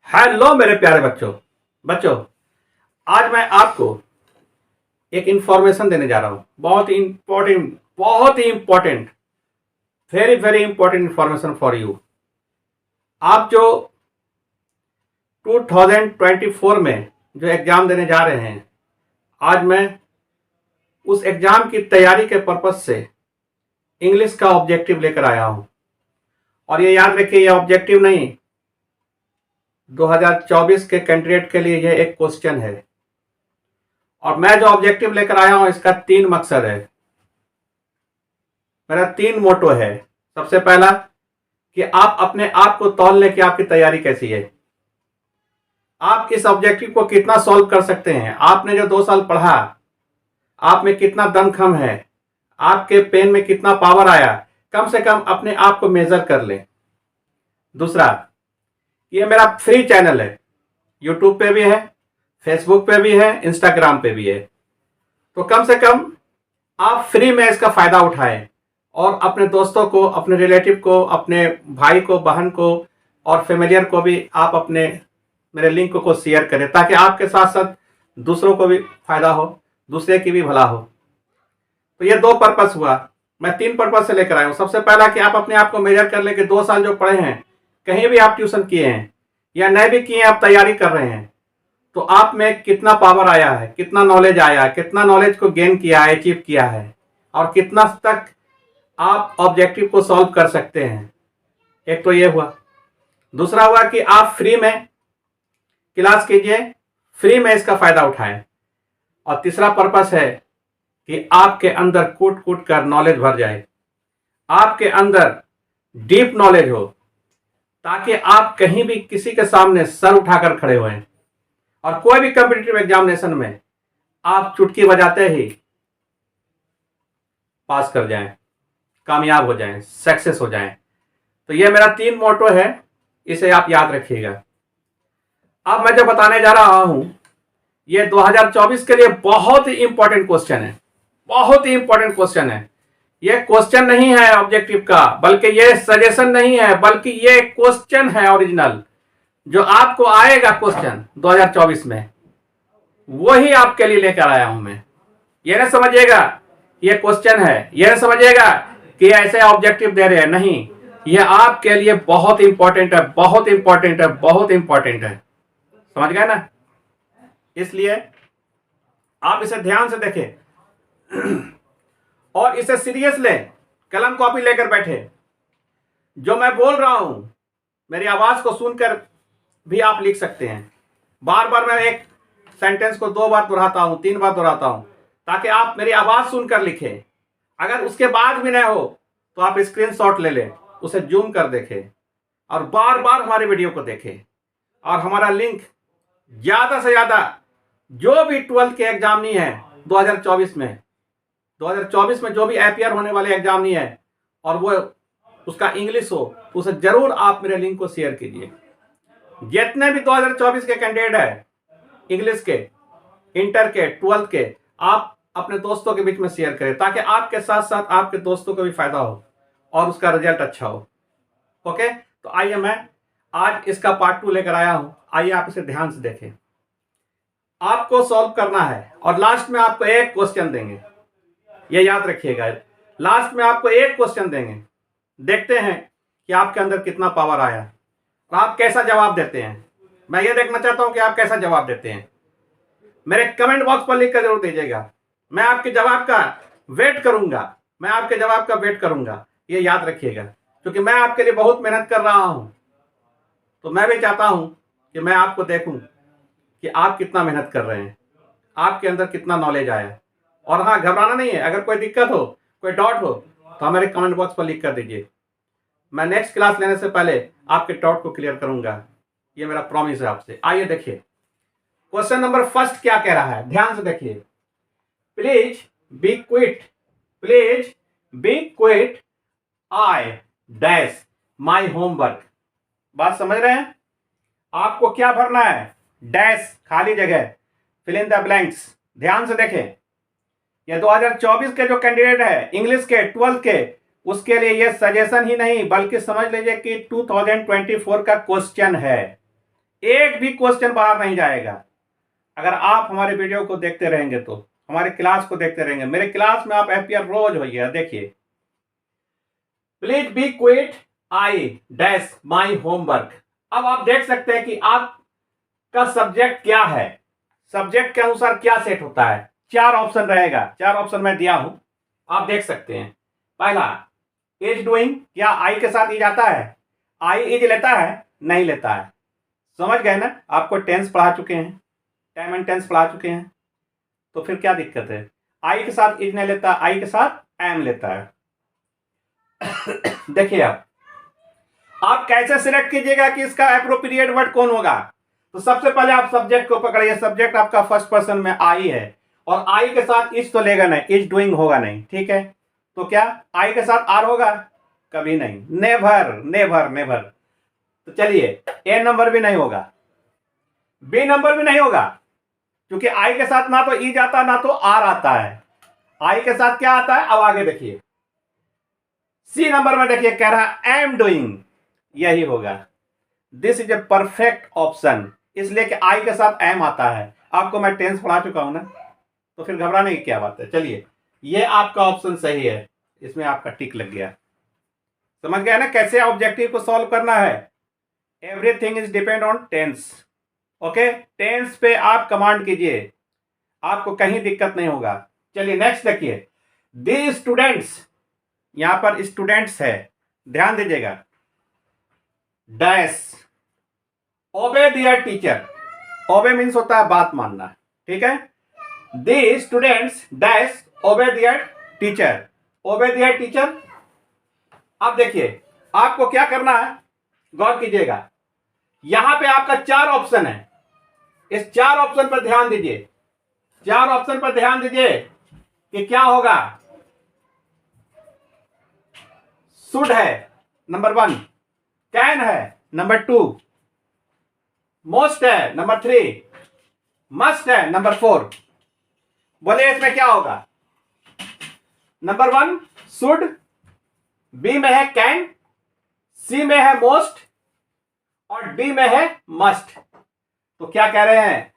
Hello मेरे प्यारे बच्चों। बच्चों, आज मैं आपको एक इंफॉर्मेशन देने जा रहा हूं। बहुत ही important, very very important information for you. आप जो 2024 में जो एग्जाम देने जा रहे हैं, आज मैं उस एग्जाम की तैयारी के पर्पज से इंग्लिश का ऑब्जेक्टिव लेकर आया हूं। और ये याद रखिए, ये ऑब्जेक्टिव नहीं, 2024 के कैंडिडेट के लिए यह एक क्वेश्चन है। और मैं जो ऑब्जेक्टिव लेकर आया हूं, इसका 3 मकसद है। मेरा 3 मोटो है। सबसे पहला कि आप अपने आप को तौल लें कि आपकी तैयारी कैसी है, आप इस ऑब्जेक्टिव को कितना सॉल्व कर सकते हैं, आपने जो 2 साल पढ़ा, आप में कितना दमखम है, आपके पेन में कितना पावर आया, कम से कम अपने आप को मेजर कर लें। दूसरा, ये मेरा फ्री चैनल है, यूट्यूब पे भी है, फेसबुक पे भी है, इंस्टाग्राम पे भी है। तो कम से कम आप फ्री में इसका फायदा उठाएं और अपने दोस्तों को, अपने रिलेटिव को, अपने भाई को, बहन को और फैमिलियर को भी आप अपने मेरे लिंक को शेयर करें, ताकि आपके साथ साथ दूसरों को भी फायदा हो, दूसरे की भी भला हो। तो ये 2 पर्पस हुआ। मैं 3 पर्पस से लेकर आया हूँ। सबसे पहला कि आप अपने आप को मेजर कर लें कि 2 साल जो पढ़े हैं, कहीं भी आप ट्यूशन किए हैं या नहीं भी किए हैं, आप तैयारी कर रहे हैं, तो आप में कितना पावर आया है, कितना नॉलेज आया है, कितना नॉलेज को गेन किया है, अचीव किया है, और कितना तक आप ऑब्जेक्टिव को सॉल्व कर सकते हैं। एक तो ये हुआ। दूसरा हुआ कि आप फ्री में क्लास कीजिए, फ्री में इसका फायदा उठाएं। और तीसरा पर्पस है कि आपके अंदर कूट कूट कर नॉलेज भर जाए, आपके अंदर डीप नॉलेज हो, ताकि आप कहीं भी किसी के सामने सर उठाकर खड़े हों और कोई भी कॉम्पिटिटिव एग्जामिनेशन में आप चुटकी बजाते ही पास कर जाएं, कामयाब हो जाएं, सक्सेस हो जाएं। तो ये मेरा 3 मोटो है, इसे आप याद रखिएगा। अब मैं जो बताने जा रहा हूं, ये 2024 के लिए बहुत ही इंपॉर्टेंट क्वेश्चन है, बहुत ही इंपॉर्टेंट क्वेश्चन है। ये क्वेश्चन नहीं है ऑब्जेक्टिव का, बल्कि ये सजेशन नहीं है, बल्कि ये क्वेश्चन है ओरिजिनल, जो आपको आएगा क्वेश्चन 2024 में, वही आपके लिए लेकर आया हूं मैं। ये ना समझिएगा ये क्वेश्चन है, ये ना समझिएगा कि ऐसे ऑब्जेक्टिव दे रहे हैं, नहीं, ये आपके लिए बहुत इंपॉर्टेंट है, बहुत इंपॉर्टेंट है, बहुत इंपॉर्टेंट है। समझ गए ना? इसलिए आप इसे ध्यान से देखें और इसे सीरियस लें, कलम कॉपी लेकर बैठे। जो मैं बोल रहा हूं, मेरी आवाज को सुनकर भी आप लिख सकते हैं। बार बार मैं एक सेंटेंस को 2 बार दोहराता हूं, 3 बार दोहराता हूं, ताकि आप मेरी आवाज सुनकर लिखें। अगर उसके बाद भी नहीं हो तो आप स्क्रीनशॉट ले लें, उसे जूम कर देखें और बार बार हमारे वीडियो को देखें। और हमारा लिंक ज्यादा से ज्यादा, जो भी 12th के एग्जाम नहीं है 2024 में जो भी अपियर होने वाले एग्जाम नहीं है और वो उसका इंग्लिश हो, तो उसे जरूर आप मेरे लिंक को शेयर कीजिए। जितने भी 2024 के कैंडिडेट है, इंग्लिश के, इंटर के, 12th के, आप अपने दोस्तों के बीच में शेयर करें, ताकि आपके साथ साथ आपके दोस्तों को भी फायदा हो और उसका रिजल्ट अच्छा हो। ओके, तो आइए मैं आज इसका पार्ट 2 लेकर आया हूं। आइए आप इसे ध्यान से देखें। आपको सॉल्व करना है और लास्ट में आपको एक क्वेश्चन देंगे, ये याद रखिएगा। लास्ट में आपको एक क्वेश्चन देंगे, देखते हैं कि आपके अंदर कितना पावर आया और आप कैसा जवाब देते हैं। मैं ये देखना चाहता हूं कि आप कैसा जवाब देते हैं। मेरे कमेंट बॉक्स पर लिख कर जरूर दीजिएगा। मैं आपके जवाब का वेट करूंगा, मैं आपके जवाब का वेट करूंगा, ये याद रखिएगा। क्योंकि मैं आपके लिए बहुत मेहनत कर रहा हूं, तो मैं भी चाहता हूं कि मैं आपको देखूं कि आप कितना मेहनत कर रहे हैं, आपके अंदर कितना नॉलेज आया। और हाँ, घबराना नहीं है। अगर कोई दिक्कत हो, कोई डाउट हो, तो हमारे कमेंट बॉक्स पर लिख कर दीजिए। मैं नेक्स्ट क्लास लेने से पहले आपके डाउट को क्लियर करूंगा, ये मेरा प्रॉमिस है आपसे। आइए देखिए, क्वेश्चन नंबर फर्स्ट क्या कह रहा है, ध्यान से देखिए। Please be quit, please be quit, I dash my homework. बात समझ रहे हैं? आपको क्या भरना है? डैश, खाली जगह, फिल इन द ब्लैंक्स। ध्यान से देखें, ये 2024 के जो कैंडिडेट है, इंग्लिश के, 12th के, उसके लिए ये सजेशन ही नहीं, बल्कि समझ लीजिए कि 2024 का क्वेश्चन है। एक भी क्वेश्चन बाहर नहीं जाएगा अगर आप हमारे वीडियो को देखते रहेंगे, तो हमारे क्लास को देखते रहेंगे। मेरे क्लास में आप अपियर रोज होइए। देखिए, please be quit, I dash my homework. अब आप देख सकते हैं कि आपका सब्जेक्ट क्या है, सब्जेक्ट के अनुसार क्या सेट होता है। 4 ऑप्शन रहेगा, 4 ऑप्शन मैं दिया हूं, आप देख सकते हैं। पहला, इज डूइंग, क्या आई के साथ इज आता है? आई इज लेता है? नहीं लेता है। समझ गए ना? आपको टेंस पढ़ा चुके हैं, टाइम एंड टेंस पढ़ा चुके हैं, तो फिर क्या दिक्कत है? आई के साथ इज नहीं लेता, आई के साथ एम लेता है। देखिए, आप कैसे सिलेक्ट कीजिएगा कि इसका एप्रोप्रिएट वर्ड कौन होगा? तो सबसे पहले आप सब्जेक्ट को पकड़िए। सब्जेक्ट आपका फर्स्ट पर्सन में आई है, और आई के साथ इज तो लेगा नहीं, इज डूइंग होगा नहीं, ठीक है? तो क्या आई के साथ आर होगा? कभी नहीं, नेवर नेवर नेवर। तो चलिए, ए नंबर भी नहीं होगा, बी नंबर भी नहीं होगा, क्योंकि आई के साथ ना तो ई जाता ना तो आर आता है। आई के साथ क्या आता है? अब आगे देखिए, सी नंबर में देखिए, कह रहा है एम डूइंग, यही होगा। This is a perfect option, इसलिए कि आई के साथ एम आता है। आपको मैं टेंस पढ़ा चुका हूं ना, तो फिर घबराने की क्या बात है। चलिए, ये आपका ऑप्शन सही है, इसमें आपका टिक लग गया। समझ गया ना कैसे ऑब्जेक्टिव को सॉल्व करना है? Everything is depend on tense. Okay, tense पे आप कमांड कीजिए, आपको कहीं दिक्कत नहीं होगा। चलिए नेक्स्ट देखिए, दी स्टूडेंट्स, यहां पर स्टूडेंट्स है, ध्यान दीजिएगा। डैश ओबे दियर टीचर, ओबे मीन्स होता है बात मानना, ठीक है? दी स्टूडेंट्स डैश ओबे दियर टीचर, ओबे दियर टीचर। अब देखिए, आपको क्या करना है, गौर कीजिएगा। यहां पे आपका 4 ऑप्शन है, इस 4 ऑप्शन पर ध्यान दीजिए। 4 ऑप्शन पर ध्यान दीजिए कि क्या होगा। शुड है नंबर 1, कैन है नंबर 2, मोस्ट है नंबर 3, मस्ट है नंबर 4। बोले इसमें क्या होगा? नंबर 1 शुड, बी में है कैन, सी में है मोस्ट, और डी में है मस्ट। तो क्या कह रहे हैं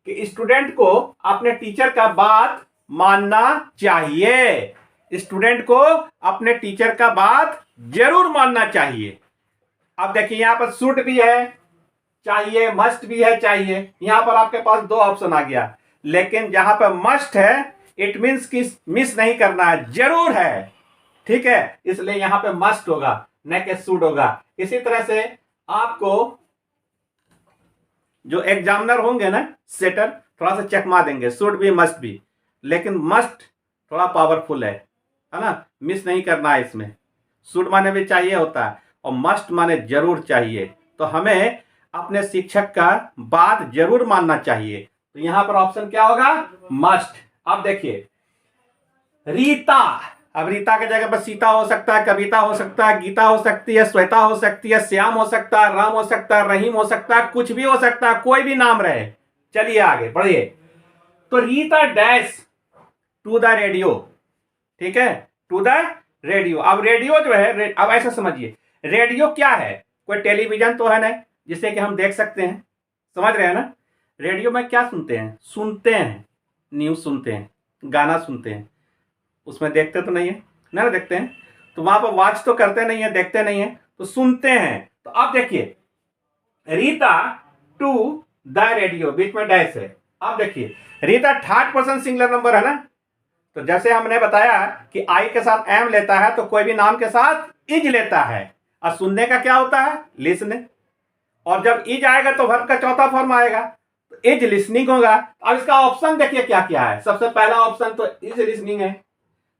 कि स्टूडेंट को अपने टीचर का बात मानना चाहिए। स्टूडेंट को अपने टीचर का बात जरूर मानना चाहिए। अब देखिए, यहां पर शुड भी है चाहिए, मस्ट भी है चाहिए। यहां पर आपके पास 2 ऑप्शन आ गया, लेकिन जहां पर मस्ट है इट मीन्स कि मिस नहीं करना है, जरूर है, ठीक है? इसलिए यहां पे मस्ट होगा, न कि शुड होगा। इसी तरह से आपको जो एग्जामिनर होंगे ना, सेटर, थोड़ा सा चकमा देंगे, शुड भी मस्ट भी, लेकिन मस्ट थोड़ा पावरफुल है ना? मिस नहीं करना है इसमें। शुड माने भी चाहिए होता है, और मस्ट माने जरूर चाहिए। तो हमें अपने शिक्षक का बात जरूर मानना चाहिए। तो यहां पर ऑप्शन क्या होगा? मस्ट। अब देखिए, रीता, अब रीता की जगह पर सीता हो सकता है, कविता हो सकता है, गीता हो सकती है, श्वेता हो सकती है, श्याम हो सकता है, राम हो सकता है, रहीम हो सकता है, कुछ भी हो सकता है, कोई भी नाम रहे। चलिए आगे बढ़िए। तो Rita dash to the radio, ठीक है? To the radio. अब रेडियो जो है, अब ऐसा समझिए, रेडियो क्या है? कोई टेलीविजन तो है नहीं जिससे कि हम देख सकते हैं, समझ रहे हैं ना? रेडियो में क्या सुनते हैं? सुनते हैं, न्यूज सुनते हैं, गाना सुनते हैं, उसमें देखते तो नहीं है ना, देखते हैं। तो वहां पर वॉच तो करते नहीं है, देखते नहीं है, तो सुनते हैं। तो अब देखिए, रीता टू द रेडियो, बीच में डैश है। अब देखिए, Rita 3rd person singular number है ना, तो जैसे हमने बताया कि आई के साथ एम लेता है, तो कोई भी नाम के साथ इज लेता है। और सुनने का क्या होता है? लिसने। और जब इज आएगा तो वर्ब का 4था फॉर्म आएगा, तो इज लिसनिंग होगा। अब इसका ऑप्शन देखिए क्या क्या है। सबसे पहला ऑप्शन तो इज लिसनिंग है,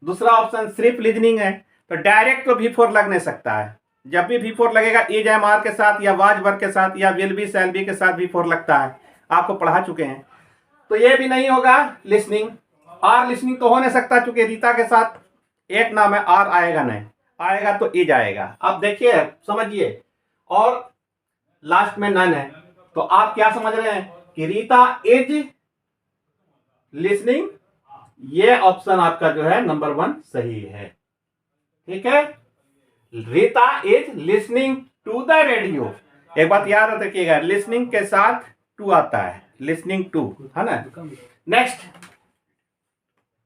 दूसरा ऑप्शन सिर्फ लिसनिंग है। तो डायरेक्ट तो V4 लग नहीं सकता है। जब भी V4 लगेगा इज एम आर के साथ, या वाज वर्ब के साथ, या विल बी शैल बी के साथ V4 लगता है, आपको पढ़ा चुके हैं। तो ये भी नहीं होगा लिसनिंग। आर लिसनिंग तो हो नहीं सकता, चूंकि रीता के साथ एक नाम है, आर आएगा नहीं, आएगा तो इज आएगा। अब देखिए, समझिए, और लास्ट में नन है। तो आप क्या समझ रहे हैं कि रीता इज लिसनिंग, ये ऑप्शन आपका जो है नंबर 1 सही है, ठीक है? Rita is listening to the radio, एक बात याद रखिएगा, लिसनिंग के साथ टू आता है, लिसनिंग टू, है ना।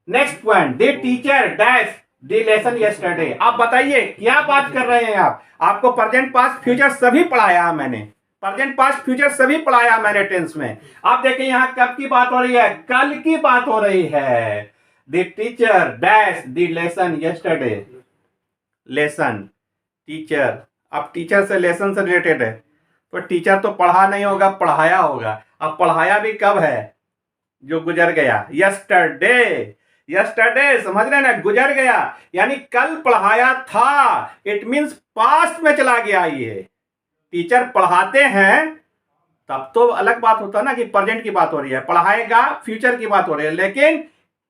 Next point, the teacher dash the lesson yesterday. आप बताइए क्या बात कर रहे हैं आप? आपको प्रेजेंट पास्ट फ्यूचर सभी पढ़ाया मैंने, प्रेजेंट पास्ट फ्यूचर सभी पढ़ाया मैंने टेंस में। आप देखिए यहाँ कब की बात हो रही है? कल की बात हो रही है। The teacher dash the lesson yesterday, lesson teacher, अब टीचर से लेसन से रिलेटेड है, तो टीचर तो पढ़ा नहीं होगा, पढ़ाया होगा। अब पढ़ाया भी कब है? जो गुजर गया, यस्टरडे, यस्टरडे, समझ रहे ना, गुजर गया, यानी कल पढ़ाया था, इट मींस पास्ट में चला गया। ये टीचर पढ़ाते हैं तब तो अलग बात होता है ना कि प्रेजेंट की बात हो रही है, पढ़ाएगा फ्यूचर की बात हो रही है, लेकिन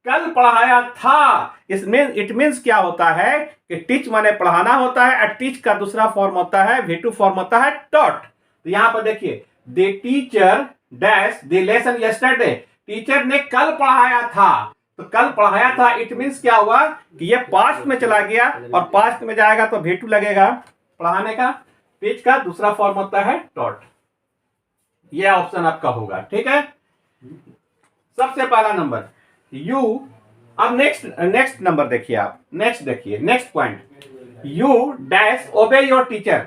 कल पढ़ाया था, इसमें इट मींस क्या होता है कि टीच माने पढ़ाना होता है, और टीच का दूसरा फॉर्म होता है, V2 फॉर्म होता है टॉट। तो यहां पर देखिए, the teacher dash the lesson yesterday, teacher ने कल पढ़ाया था, तो कल पढ़ाया था, इट मींस क्या हुआ कि ये पास्ट में चला गया, और पास्ट में जाएगा तो V2 लगेगा पढ़ाने का, टीच का दूसरा फॉर्म होता है टॉट। ये ऑप्शन आपका होगा, ठीक है। सबसे पहला नंबर यू। अब नेक्स्ट नंबर देखिए आप, नेक्स्ट पॉइंट, यू डैश ओबे योर टीचर,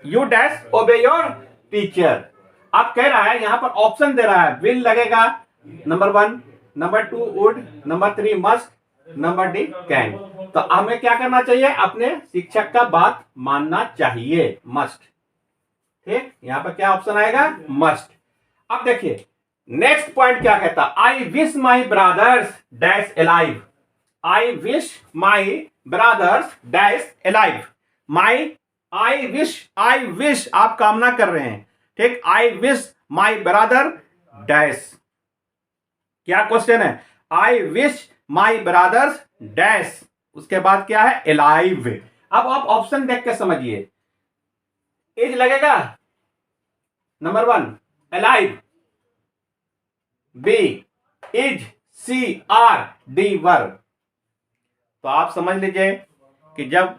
यू डैश ओबे योर टीचर। आप कह रहा है, यहां पर ऑप्शन दे रहा है, विल लगेगा number 1, number 2 would, number 3 must, number D can. तो हमें क्या करना चाहिए? अपने शिक्षक का बात मानना चाहिए, मस्ट, ठीक। यहां पर क्या ऑप्शन आएगा? मस्ट। अब देखिए नेक्स्ट पॉइंट क्या कहता, आई wish my brothers dash alive, I wish my brothers dash alive, I wish आप कामना कर रहे हैं, ठीक। आई विश माई ब्रदर डैश, क्या क्वेश्चन है? आई विश माई ब्रदर्स डैश, उसके बाद क्या है? एलाइव। अब आप ऑप्शन देख के समझिए, एज लगेगा number 1 alive, B is, C are, D were. तो आप समझ लीजिए कि जब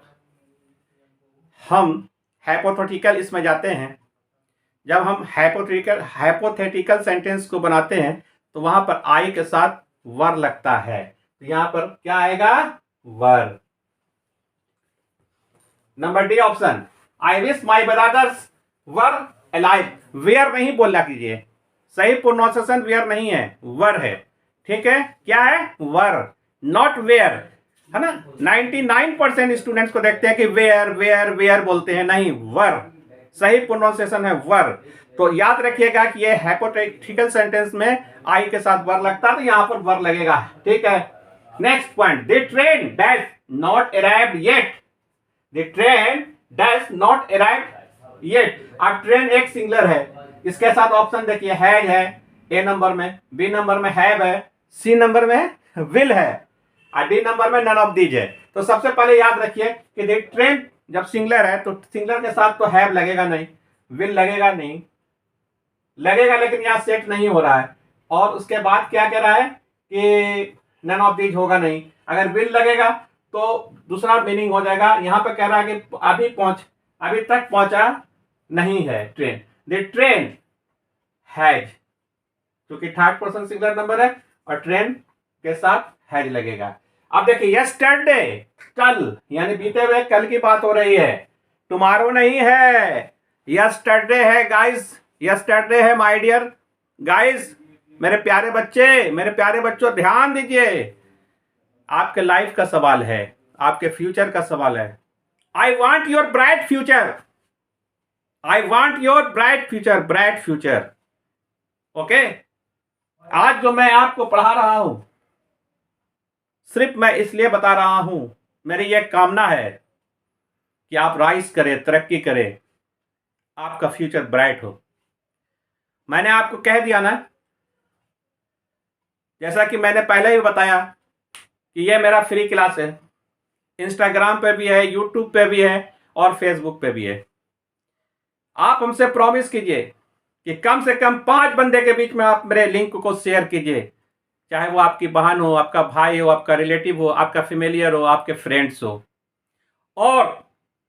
हम हाइपोथेटिकल इसमें जाते हैं, जब हम हाइपोथेटिकल सेंटेंस को बनाते हैं, तो वहां पर आई के साथ वर लगता है, तो यहां पर क्या आएगा? Were. Number D option, I wish my brothers were alive. Were नहीं बोला कीजिए, सही प्रोनाउंसिएशन वेयर नहीं है, वर है, ठीक है। क्या है? वर, नॉट वेयर, है ना। 99% स्टूडेंट्स को देखते हैं कि वेयर वेयर वेयर बोलते हैं, नहीं, वर सही प्रोनाउंसिएशन है, वर। तो याद रखिएगा कि ये हाइपोथेटिकल सेंटेंस में आई के साथ वर लगता है, तो यहां पर वर लगेगा, ठीक है। Next point, the train dash not arrived yet, the train dash not arrived yet. अब ट्रेन एक सिंगुलर है, इसके साथ ऑप्शन देखिए, हैज है ए नंबर में, बी नंबर में हैव है, सी नंबर में विल है, और डी नंबर में नन ऑफ दीज है। तो सबसे पहले याद रखिए कि द ट्रेन जब सिंगुलर है तो सिंगुलर के साथ तो हैव लगेगा नहीं, विल लगेगा नहीं, लगेगा लेकिन यहां सेट नहीं हो रहा है। और उसके बाद क्या कह रहा है कि नन ऑफ दीज होगा नहीं। अगर विल लगेगा तो दूसरा मीनिंग हो जाएगा। यहां पे कह रहा है कि अभी तक पहुंचा नहीं है ट्रेन, द ट्रेन हैज, क्योंकि थर्ड पर्सन सिंगुलर नंबर है और ट्रेन के साथ हैज लगेगा। अब देखिए यस्टरडे, कल, यानी बीते हुए कल की बात हो रही है, टुमारो नहीं है, यस्टरडे है गाइस, यस्टरडे है माय डियर गाइस। मेरे प्यारे बच्चे, मेरे प्यारे बच्चों, ध्यान दीजिए, आपके लाइफ का सवाल है, आपके फ्यूचर का सवाल है। I want your bright future, I want your bright future, bright future, okay. आज जो मैं आपको पढ़ा रहा हूं, सिर्फ मैं इसलिए बता रहा हूं, मेरी यह कामना है कि आप राइज करें, तरक्की करें, आपका फ्यूचर ब्राइट हो। मैंने आपको कह दिया ना, जैसा कि मैंने पहले ही बताया कि यह मेरा फ्री क्लास है, इंस्टाग्राम पे भी है, यूट्यूब पे भी है और फेसबुक पे भी है। आप हमसे प्रॉमिस कीजिए कि कम से कम 5 बंदे के बीच में आप मेरे लिंक को शेयर कीजिए, चाहे वो आपकी बहन हो, आपका भाई हो, आपका रिलेटिव हो, आपका फेमिलियर हो, आपके फ्रेंड्स हो। और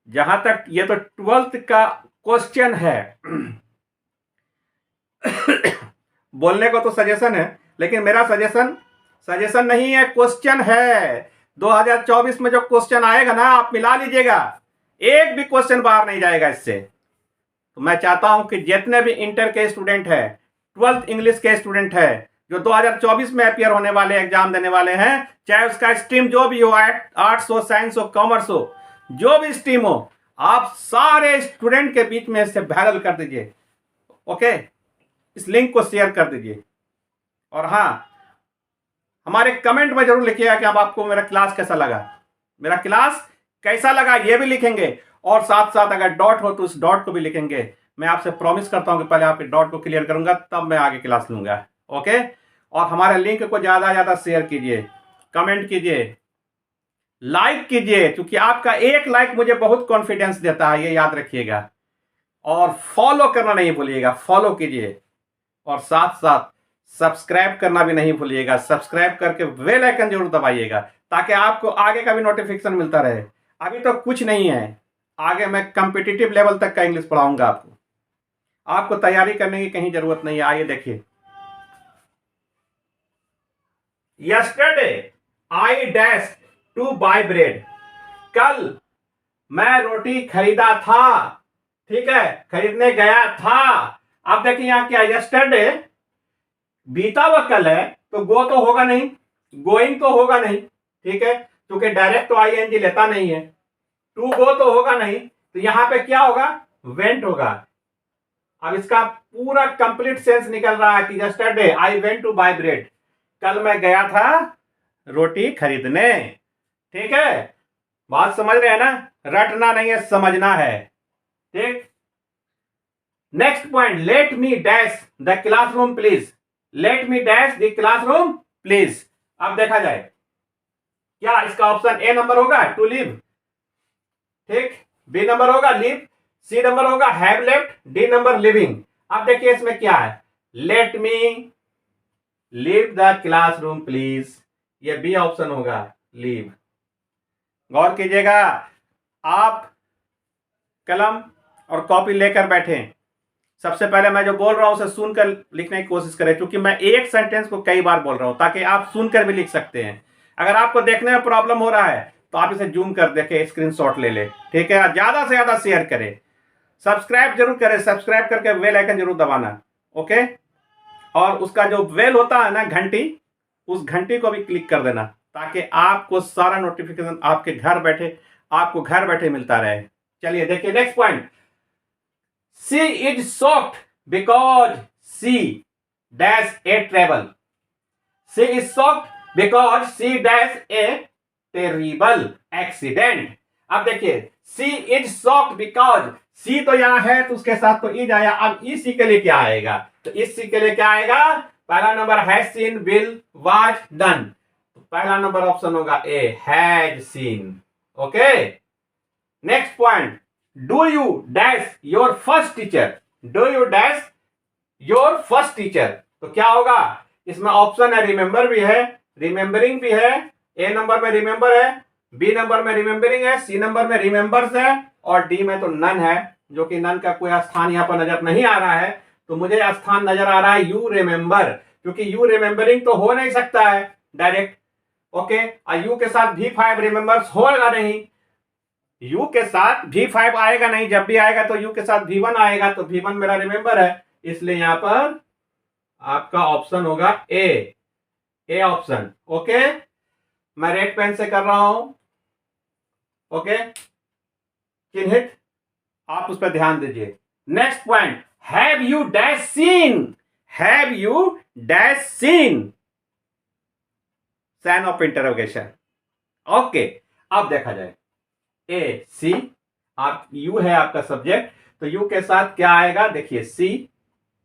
जहां तक ये तो 12th का क्वेश्चन है। बोलने को तो सजेशन है, लेकिन मेरा सजेशन नहीं है, क्वेश्चन है। 2024 में जो क्वेश्चन आएगा ना, आप मिला लीजिएगा, एक भी क्वेश्चन बाहर नहीं जाएगा इससे। तो मैं चाहता हूं कि जितने भी इंटर के स्टूडेंट है, 12th इंग्लिश के स्टूडेंट है, जो 2024 में अपियर होने वाले, एग्जाम देने वाले हैं, चाहे उसका स्ट्रीम जो भी हो, आर्ट्स हो, साइंस हो, कॉमर्स हो, जो भी स्ट्रीम हो, आप सारे स्टूडेंट के बीच में इसे वायरल कर दीजिए। ओके, इस लिंक को शेयर कर दीजिए। और हाँ, हमारे कमेंट में जरूर लिखिएगा कि अब आपको मेरा क्लास कैसा लगा, मेरा क्लास कैसा लगा ये भी लिखेंगे, और साथ साथ अगर डॉट हो तो उस डॉट को भी लिखेंगे। मैं आपसे प्रॉमिस करता हूं कि पहले आपके डॉट को क्लियर करूंगा, तब मैं आगे क्लास लूंगा। ओके, और हमारे लिंक को ज्यादा ज्यादा शेयर कीजिए, कमेंट कीजिए, लाइक कीजिए, क्योंकि आपका एक लाइक मुझे बहुत कॉन्फिडेंस देता है, ये याद रखिएगा। और फॉलो करना नहीं भूलिएगा, फॉलो कीजिए, और साथ साथ सब्सक्राइब करना भी नहीं भूलिएगा। सब्सक्राइब करके बेल आइकन जरूर दबाइएगा, ताकि आपको आगे का भी नोटिफिकेशन मिलता रहे। अभी तो कुछ नहीं है, आगे मैं कॉम्पिटिटिव लेवल तक का इंग्लिश पढ़ाऊंगा आपको तैयारी करने की कहीं जरूरत नहीं है। आइए देखिए, yesterday I dash to buy bread. कल मैं रोटी खरीदा था, ठीक है, खरीदने गया था। अब देखिए यहां क्या, यस्टरडे बीता हुआ कल है, तो गो तो होगा नहीं, गोइंग तो होगा नहीं, ठीक है, क्योंकि डायरेक्ट तो आईएनजी लेता नहीं है। टू गो तो होगा नहीं, तो यहां पे क्या होगा, वेंट होगा। अब इसका पूरा कंप्लीट सेंस निकल रहा है कि yesterday I went to buy bread, कल मैं गया था रोटी खरीदने। ठीक है, बात समझ रहे हैं ना, रटना नहीं है, समझना है। ठीक, next point, let me dash the classroom please. Let me dash the classroom please. अब देखा जाए, क्या इसका ऑप्शन ए नंबर होगा, टू लीव, ठीक, बी नंबर होगा लीव, सी नंबर होगा have left, D number living. अब देखिए इसमें क्या है, let me leave the classroom please, ये बी ऑप्शन होगा, लीव। गौर कीजिएगा, आप कलम और कॉपी लेकर बैठे, सबसे पहले मैं जो बोल रहा हूं उसे सुनकर लिखने की कोशिश करें, क्योंकि मैं एक सेंटेंस को कई बार बोल रहा हूं, ताकि आप सुनकर भी लिख सकते हैं। अगर आपको देखने में प्रॉब्लम हो रहा है तो आप इसे जूम कर देखें, स्क्रीनशॉट ले ले, ठीक है। ज्यादा से ज्यादा शेयर करें, सब्सक्राइब जरूर करें, सब्सक्राइब करके बेल आइकन जरूर दबाना। ओके, और उसका जो बेल होता है ना, घंटी, उस घंटी को भी क्लिक कर देना, ताकि आपको सारा नोटिफिकेशन आपके घर बैठे, आपको घर बैठे मिलता रहे। चलिए देखिए next point, she is shocked because she dash A travel. She is shocked because she dash A terrible accident. अब देखिए, शी इज शॉक्ड बिकॉज, सी तो यहां है तो उसके साथ तो इज आया। अब इस सी के लिए क्या आएगा, तो इस सी के लिए क्या आएगा, पहला number has seen, will, was, done, तो पहला नंबर ऑप्शन होगा A, has seen. Okay, next point, do you dash your first teacher. Do you dash your first teacher, तो क्या होगा, इसमें ऑप्शन है रिमेंबर भी है, रिमेंबरिंग भी है, ए नंबर में रिमेंबर है, बी नंबर में रिमेंबरिंग है, सी नंबर में रिमेंबर्स है, और डी में तो नन है, जो कि नन का कोई स्थान यहां पर नजर नहीं आ रहा है। तो मुझे स्थान नजर आ रहा है यू रिमेंबर, क्योंकि यू रिमेंबरिंग तो हो नहीं सकता है डायरेक्ट। ओके, यू के साथ V5 रिमेंबर्स होगा नहीं, यू के साथ V5 आएगा नहीं, जब भी आएगा तो यू के साथ V1 आएगा, तो V1 मेरा रिमेंबर है, इसलिए यहां पर आपका ऑप्शन होगा ए, ए ऑप्शन। ओके, मैं रेड पेन से कर रहा हूं, ओके, चिन्हित, आप उस पर ध्यान दीजिए। Next point, have you dash seen. Have you dash seen, sign of interrogation. Okay, अब देखा जाए, ए सी, आप यू है आपका सब्जेक्ट, तो यू के साथ क्या आएगा, देखिए सी,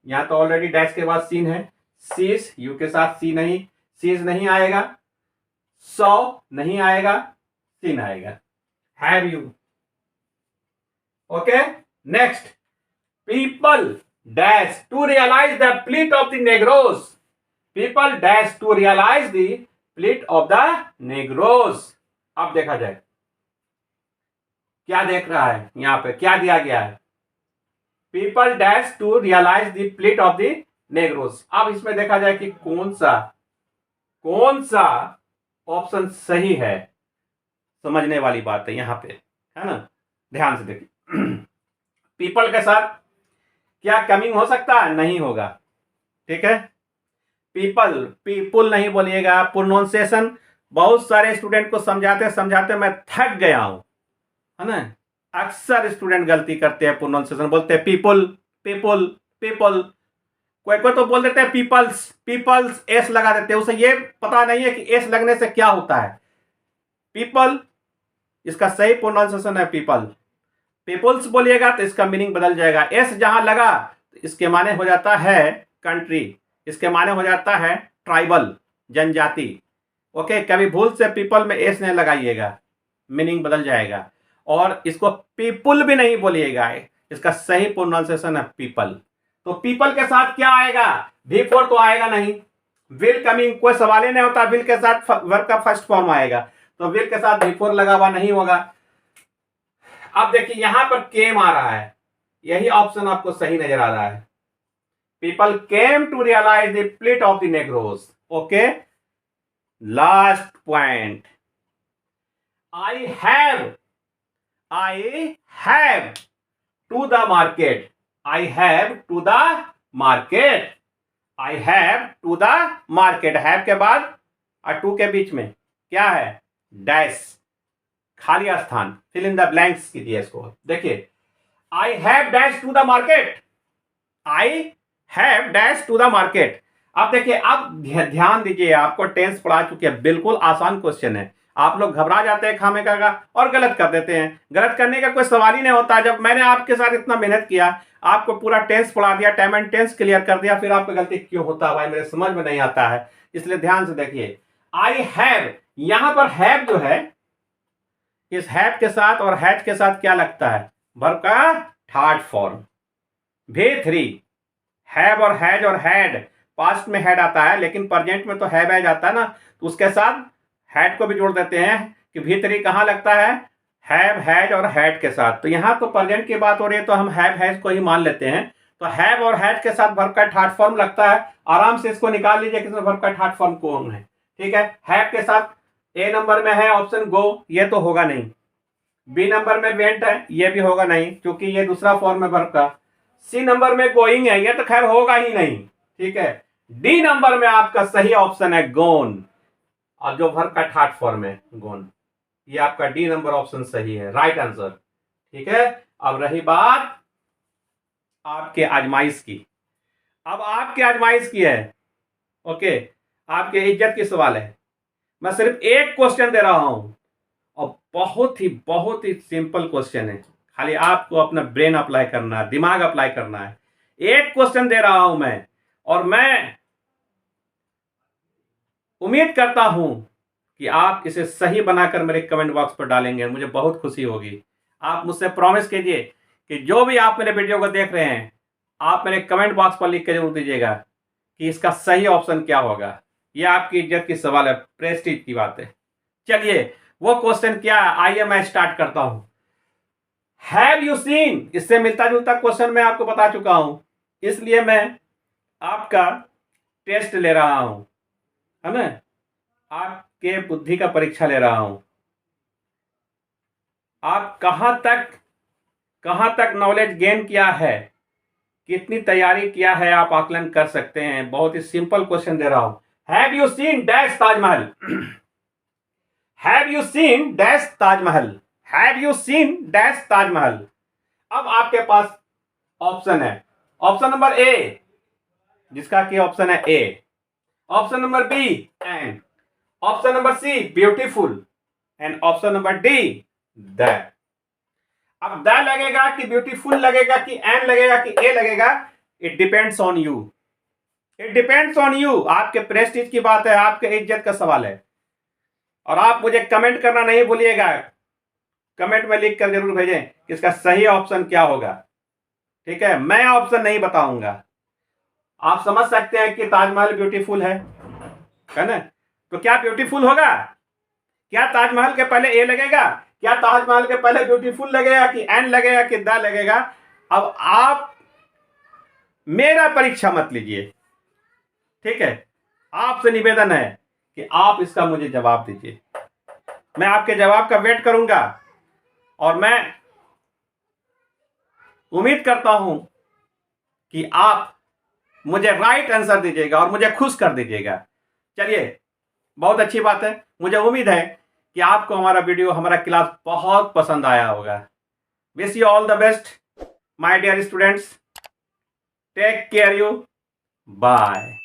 यहां तो ऑलरेडी डैश के बाद सीन है, सीज, यू के साथ सी नहीं, सीज नहीं आएगा, सो नहीं आएगा, सीन आएगा, have you. Okay, next, people dash to realise the plight of the Negroes. People dash to realise the plight of the Negroes. अब देखा जाए क्या देख रहा है, यहां पे क्या दिया गया है, people dash to realise the plate of the Negroes. अब इसमें देखा जाए कि कौन सा ऑप्शन सही है, समझने वाली बात है यहां पे, है ना। ध्यान से देखिए, पीपल के साथ क्या कमिंग हो सकता है? नहीं होगा, ठीक है। पीपल नहीं बोलिएगा। प्रोनाउंसिएशन बहुत सारे स्टूडेंट को समझाते समझाते मैं थक गया हूं, है ना। अक्सर स्टूडेंट गलती करते हैं, प्रोनाउंसिएशन बोलते हैं पीपल पीपल पीपल, कोई कोई तो बोल देते हैं पीपल्स एस लगा देते हैं। उसे ये पता नहीं है कि एस लगने से क्या होता है। पीपल, इसका सही प्रोनाउंसिएशन है पीपल। पीपल्स बोलिएगा तो इसका मीनिंग बदल जाएगा। एस जहां लगा तो इसके माने हो जाता है कंट्री, इसके माने हो जाता है ट्राइबल, जनजाति। ओके, कभी भूल से पीपल में एस नहीं लगाइएगा, मीनिंग बदल जाएगा। और इसको पीपुल भी नहीं बोलिएगा, इसका सही प्रोनाउंसिएशन है पीपल। तो पीपल के साथ क्या आएगा? V4 तो आएगा नहीं। विल कमिंग, कोई सवाल ही नहीं होता, विल के साथ वर्ब का फर्स्ट फॉर्म आएगा, तो विल के साथ V4 लगा हुआ नहीं होगा। अब देखिए यहां पर केम आ रहा है, यही ऑप्शन आपको सही नजर आ रहा है। People came to realise the plate of the Negroes. Okay, last point, I have to the market. I have to the market। I have to the market। have के बाद और टू के बीच में क्या है? डैश, खाली स्थान, फिल इन द ब्लैंक्स कीजिए इसको। देखिए, I have dash to the market। I have dash to the market। अब देखिए, अब ध्यान दीजिए, आपको टेंस पढ़ा चुके हैं, बिल्कुल आसान क्वेश्चन है। आप लोग घबरा जाते हैं खामे का और गलत कर देते हैं। गलत करने का कोई सवाल ही नहीं होता। जब मैंने आपके साथ इतना मेहनत किया, आपको पूरा टेंस पढ़ा दिया, टाइम एंड टेंस क्लियर कर दिया, फिर आपको गलती क्यों होता है भाई, मेरे समझ में नहीं आता है। इसलिए ध्यान से देखिए, आई हैव, यहां पर हैव जो है, इस हैव के साथ और हैड के साथ क्या लगता है? वर्ब का थर्ड फॉर्म, V3। हैव और हैज और हैड, पास्ट में हैड आता है लेकिन प्रेजेंट में तो हैव हैज आता है ना, तो उसके साथ हैड को भी जोड़ देते हैं कि V3 कहां लगता है? हैव हैज और हैड के साथ। तो यहां तो प्रेजेंट की बात हो रही है तो हम हैव हैज को ही मान लेते हैं। तो हैव और हैड के साथ वर्ब का थर्ड फॉर्म लगता है। आराम से इसको निकाल लीजिए कि वर्ब का थर्ड फॉर्म कौन है। ठीक है, हैव के साथ ए नंबर में है ऑप्शन गो, ये तो होगा नहीं। बी नंबर में वेंट है, ये भी होगा नहीं क्योंकि ये दूसरा फॉर्म है वर्ब का। सी नंबर में गोइंग है, ये तो खैर होगा ही नहीं। ठीक है, डी नंबर में आपका सही ऑप्शन है गोन, और जो वर्ब का थर्ड फॉर्म है गोन, ये आपका डी नंबर ऑप्शन सही है, राइट आंसर। ठीक है, अब रही बात आपके आजमाइश की। अब आपके आजमाइश की है, ओके, आपके इज्जत की सवाल है। मैं सिर्फ एक क्वेश्चन दे रहा हूं और बहुत ही सिंपल क्वेश्चन है। खाली आपको अपना ब्रेन अप्लाई करना है, दिमाग अप्लाई करना है। एक क्वेश्चन दे रहा हूं मैं, और मैं उम्मीद करता हूं कि आप इसे सही बनाकर मेरे कमेंट बॉक्स पर डालेंगे, मुझे बहुत खुशी होगी। आप मुझसे प्रॉमिस कीजिए कि जो भी आप मेरे वीडियो को देख रहे हैं, आप मेरे कमेंट बॉक्स पर लिख के जरूर दीजिएगा कि इसका सही ऑप्शन क्या होगा। यह आपकी इज्जत की सवाल है, प्रेस्टीज की बात है। चलिए, वो क्वेश्चन क्या है, आइए मैं स्टार्ट करता हूं। हैव यू सीन, इससे मिलता जुलता क्वेश्चन मैं आपको बता चुका हूं, इसलिए मैं आपका टेस्ट ले रहा हूं, है ना, आपके बुद्धि का परीक्षा ले रहा हूं। आप कहां तक नॉलेज गेन किया है, कितनी तैयारी किया है, आप आकलन कर सकते हैं। बहुत ही सिंपल क्वेश्चन दे रहा हूं। Have you seen dash Taj Mahal? Have you seen dash Taj Mahal? Have you seen dash Taj Mahal? अब आपके पास ऑप्शन है, ऑप्शन नंबर ए, जिसका की ऑप्शन है A, option number B and, option number C beautiful, and option number D the. अब the लगेगा कि ब्यूटीफुल लगेगा कि एन लगेगा कि ए लगेगा, it depends on you. It depends on you. आपके प्रेस्टीज की बात है, आपके इज्जत का सवाल है। और आप मुझे कमेंट करना नहीं भूलिएगा, कमेंट में लिख कर जरूर भेजें कि इसका सही ऑप्शन क्या होगा। ठीक है, मैं ऑप्शन नहीं बताऊंगा। आप समझ सकते हैं कि ताजमहल ब्यूटीफुल है ना, तो क्या ब्यूटीफुल होगा? क्या ताजमहल के पहले ए लगेगा? क्या ताजमहल के पहले ब्यूटीफुल लगेगा कि एन लगेगा कि द लगेगा? अब आप मेरा परीक्षा मत लीजिए, ठीक है। आपसे निवेदन है कि आप इसका मुझे जवाब दीजिए। मैं आपके जवाब का वेट करूंगा और मैं उम्मीद करता हूं कि आप मुझे राइट आंसर दीजिएगा और मुझे खुश कर दीजिएगा। चलिए, बहुत अच्छी बात है। मुझे उम्मीद है कि आपको हमारा वीडियो, हमारा क्लास बहुत पसंद आया होगा। Wish you all the best my dear students. Take care you. Bye.